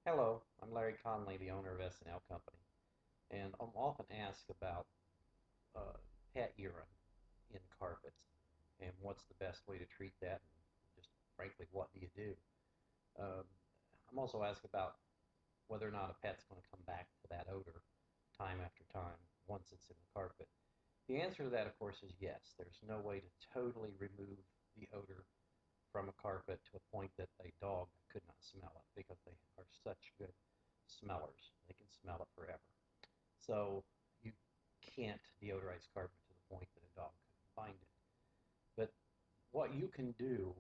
Hello, I'm Larry Conley, the owner of S&L Company, and I'm often asked about uh, pet urine in carpets and what's the best way to treat that, and just frankly, what do you do? Um, I'm also asked about whether or not a pet's going to come back to that odor time after time once it's in the carpet. The answer to that, of course, is yes. There's no way to totally remove the odor from a carpet to a point that a dog could not smell it because they are such good smellers. They can smell it forever. So you can't deodorize carpet to the point that a dog couldn't find it. But what you can do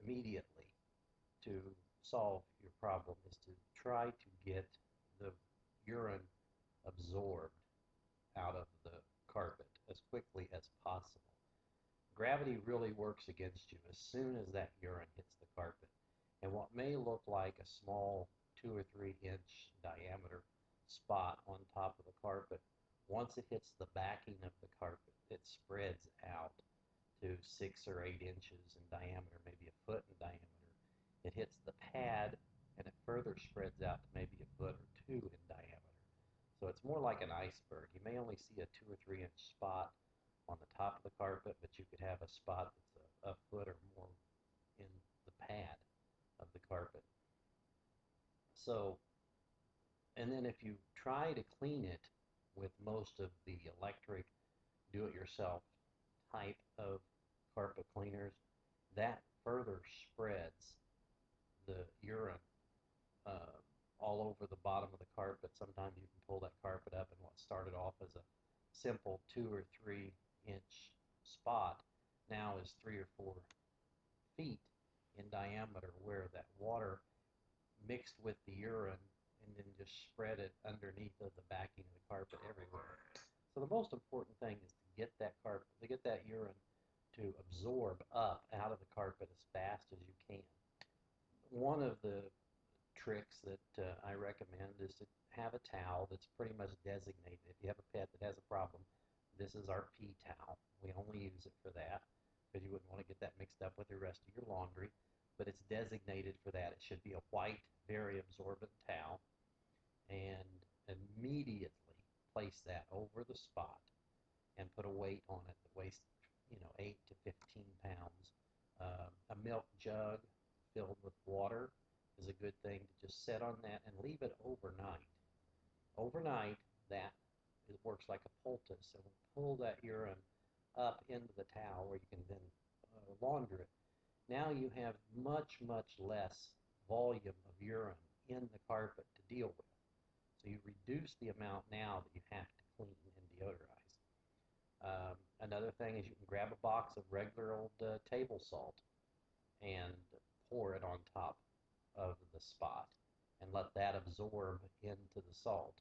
immediately to solve your problem is to try to get the urine absorbed out of the carpet as quickly as possible. Gravity really works against you as soon as that urine hits the carpet. And what may look like a small 2 or 3 inch diameter spot on top of the carpet, once it hits the backing of the carpet, it spreads out to 6 or 8 inches in diameter, maybe a foot in diameter. It hits the pad and it further spreads out to maybe a foot or two in diameter. So it's more like an iceberg. You may only see a 2 or 3 inch spot on the top of the carpet, but you could have a spot that's a foot or more in the pad of the carpet. So, and then if you try to clean it with most of the electric do-it-yourself type of carpet cleaners, that further spreads the urine uh, all over the bottom of the carpet. Sometimes you can pull that carpet up, and what started off as a simple 2 or 3 inch spot now is 3 or 4 feet in diameter, where that water mixed with the urine and then just spread it underneath of the backing of the carpet everywhere. So the most important thing is to get that carpet, to get that urine to absorb up out of the carpet as fast as you can. One of the tricks that I recommend is to have a towel that's pretty much designated. If you have a pet that has a problem, this is our pee towel. We only use it for that because you wouldn't want to get that mixed up with the rest of your laundry. But it's designated for that. It should be a white, very absorbent towel, and immediately place that over the spot and put a weight on it that weighs, 8 to 15 pounds. A milk jug filled with water is a good thing to just set on that and leave it overnight. Overnight, that it works like a poultice and will pull that urine up into the towel where you can then launder it. Now you have much, much less volume of urine in the carpet to deal with. So you reduce the amount now that you have to clean and deodorize. Another thing is you can grab a box of regular old table salt and pour it on top of the spot and let that absorb into the salt.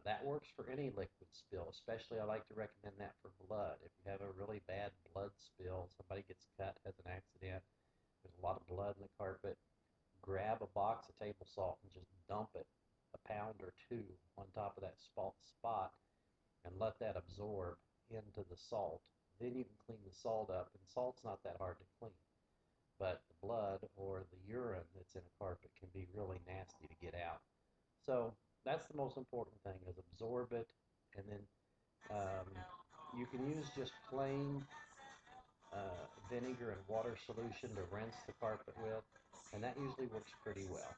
That works for any liquid spill, especially I like to recommend that for blood. If you have a really bad blood spill, somebody gets cut, has an accident, there's a lot of blood in the carpet, grab a box of table salt and just dump it a pound or two on top of that spot and let that absorb into the salt. Then you can clean the salt up, and salt's not that hard to clean. But the blood or the urine that's in a carpet can be really nasty to get out. So that's the most important thing is absorb it, and then um, you can use just plain vinegar and water solution to rinse the carpet with, and that usually works pretty well.